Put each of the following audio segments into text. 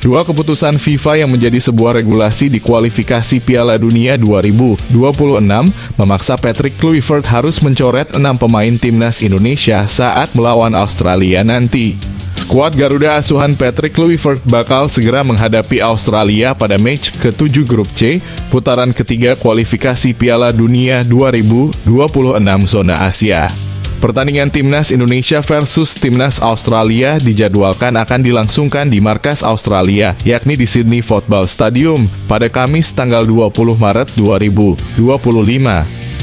Dua keputusan FIFA yang menjadi sebuah regulasi di kualifikasi Piala Dunia 2026 memaksa Patrick Kluivert harus mencoret 6 pemain timnas Indonesia saat melawan Australia nanti. Skuad Garuda asuhan Patrick Kluivert bakal segera menghadapi Australia pada match ke-7 Grup C, putaran ketiga kualifikasi Piala Dunia 2026 zona Asia. Pertandingan Timnas Indonesia versus Timnas Australia dijadwalkan akan dilangsungkan di markas Australia, yakni di Sydney Football Stadium, pada Kamis tanggal 20 Maret 2025.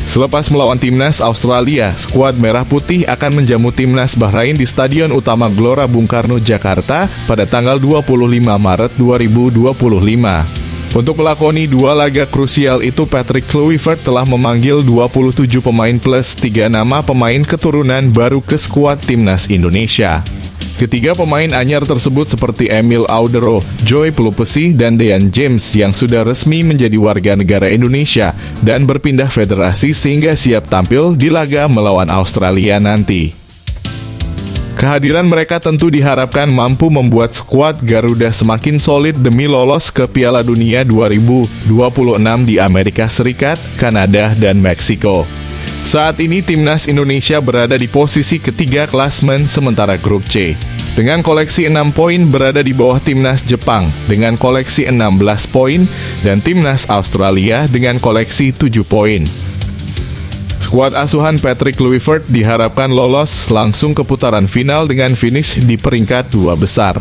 Selepas melawan Timnas Australia, skuad Merah Putih akan menjamu Timnas Bahrain di Stadion Utama Gelora Bung Karno, Jakarta, pada tanggal 25 Maret 2025. Untuk melakoni dua laga krusial itu, Patrick Kluivert telah memanggil 27 pemain plus 3 nama pemain keturunan baru ke skuad Timnas Indonesia. Ketiga pemain anyar tersebut seperti Emil Audero, Joy Pelupesi, dan Dean James yang sudah resmi menjadi warga negara Indonesia dan berpindah federasi sehingga siap tampil di laga melawan Australia nanti. Kehadiran mereka tentu diharapkan mampu membuat skuad Garuda semakin solid demi lolos ke Piala Dunia 2026 di Amerika Serikat, Kanada, dan Meksiko. Saat ini Timnas Indonesia berada di posisi ketiga klasmen sementara Grup C. Dengan koleksi 6 poin berada di bawah Timnas Jepang dengan koleksi 16 poin dan Timnas Australia dengan koleksi 7 poin. Skuad asuhan Patrick Kluivert diharapkan lolos langsung ke putaran final dengan finish di peringkat 2 besar.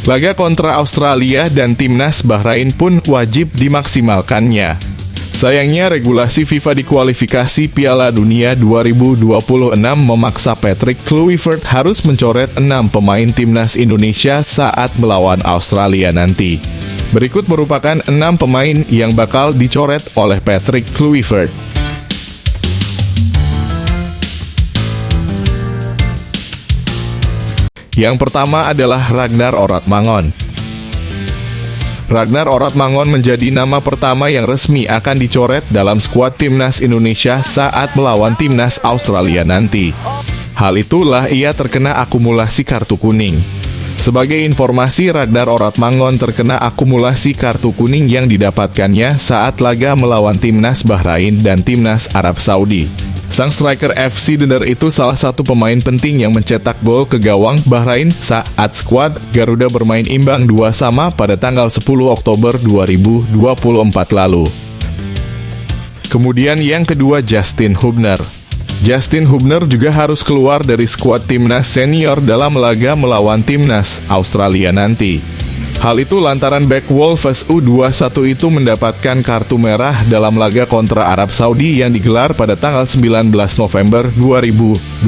Laga kontra Australia dan Timnas Bahrain pun wajib dimaksimalkannya. Sayangnya regulasi FIFA di kualifikasi Piala Dunia 2026 memaksa Patrick Kluivert harus mencoret 6 pemain Timnas Indonesia saat melawan Australia nanti. Berikut merupakan 6 pemain yang bakal dicoret oleh Patrick Kluivert. Yang pertama adalah Ragnar Oratmangon. Ragnar Oratmangon menjadi nama pertama yang resmi akan dicoret dalam skuad Timnas Indonesia saat melawan Timnas Australia nanti. Hal itulah ia terkena akumulasi kartu kuning. Sebagai informasi, Ragnar Oratmangon terkena akumulasi kartu kuning yang didapatkannya saat laga melawan Timnas Bahrain dan Timnas Arab Saudi. Sang striker FC Dener itu salah satu pemain penting yang mencetak gol ke gawang Bahrain saat skuad Garuda bermain imbang 2-2 pada tanggal 10 Oktober 2024 lalu. Kemudian yang kedua, Justin Hubner. Justin Hubner juga harus keluar dari skuad Timnas senior dalam laga melawan Timnas Australia nanti. Hal itu lantaran bek Wolves U21 itu mendapatkan kartu merah dalam laga kontra Arab Saudi yang digelar pada tanggal 19 November 2024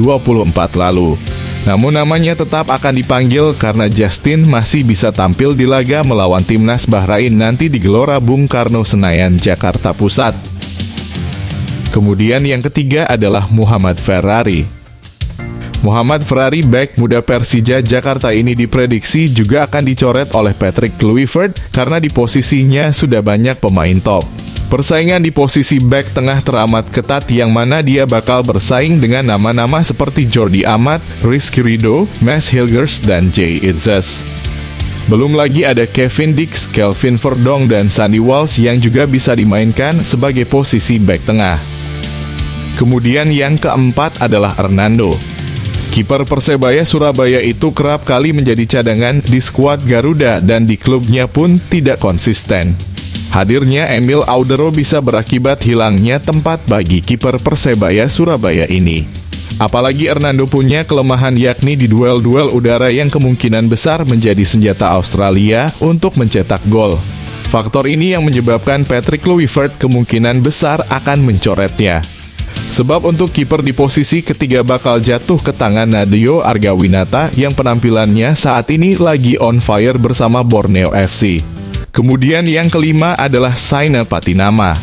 lalu. Namun namanya tetap akan dipanggil karena Justin masih bisa tampil di laga melawan Timnas Bahrain nanti di Gelora Bung Karno, Senayan, Jakarta Pusat. Kemudian yang ketiga adalah Muhammad Ferrari. Muhammad Ferrari, bek muda Persija Jakarta ini diprediksi juga akan dicoret oleh Patrick Kluivert karena di posisinya sudah banyak pemain top. Persaingan di posisi bek tengah teramat ketat yang mana dia bakal bersaing dengan nama-nama seperti Jordi Amat, Rizky Ridho, Max Hilgers, dan Jay Itzes. Belum lagi ada Kevin Dix, Kelvin Verdong, dan Sandy Walsh yang juga bisa dimainkan sebagai posisi bek tengah. Kemudian yang keempat adalah Hernando. Kiper Persebaya Surabaya itu kerap kali menjadi cadangan di skuad Garuda dan di klubnya pun tidak konsisten. Hadirnya Emil Audero bisa berakibat hilangnya tempat bagi kiper Persebaya Surabaya ini. Apalagi Hernando punya kelemahan yakni di duel-duel udara yang kemungkinan besar menjadi senjata Australia untuk mencetak gol. Faktor ini yang menyebabkan Patrick Kluivert kemungkinan besar akan mencoretnya. Sebab untuk kiper di posisi ketiga bakal jatuh ke tangan Nadeo Argawinata yang penampilannya saat ini lagi on fire bersama Borneo FC. Kemudian yang kelima adalah Saina Patinama.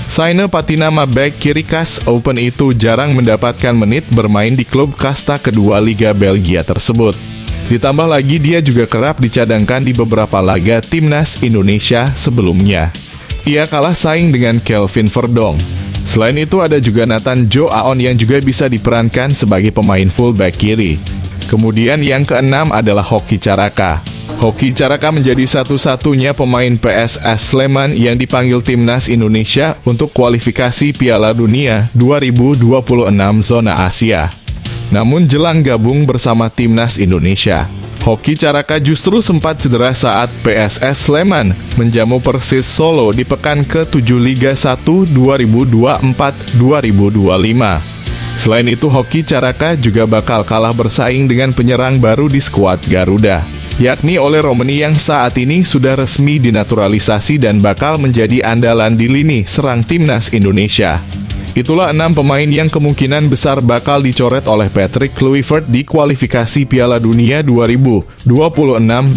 Saina Patinama, bek kiri kas Open itu jarang mendapatkan menit bermain di klub kasta kedua Liga Belgia tersebut. Ditambah lagi dia juga kerap dicadangkan di beberapa laga Timnas Indonesia sebelumnya. Ia kalah saing dengan Kelvin Verdong. Selain itu ada juga Nathan Jo Aon yang juga bisa diperankan sebagai pemain fullback kiri. Kemudian yang keenam adalah Hoki Caraka. Hoki Caraka menjadi satu-satunya pemain PSS Sleman yang dipanggil timnas Indonesia untuk kualifikasi Piala Dunia 2026 zona Asia. Namun jelang gabung bersama timnas Indonesia, Hoki Caraka justru sempat cedera saat PSS Sleman menjamu Persis Solo di pekan ke-7 Liga 1 2024-2025. Selain itu, Hoki Caraka juga bakal kalah bersaing dengan penyerang baru di skuad Garuda, yakni Ole Romeni yang saat ini sudah resmi dinaturalisasi dan bakal menjadi andalan di lini serang timnas Indonesia. Itulah 6 pemain yang kemungkinan besar bakal dicoret oleh Patrick Kluivert di kualifikasi Piala Dunia 2026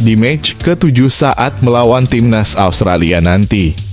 di match ke-7 saat melawan timnas Australia nanti.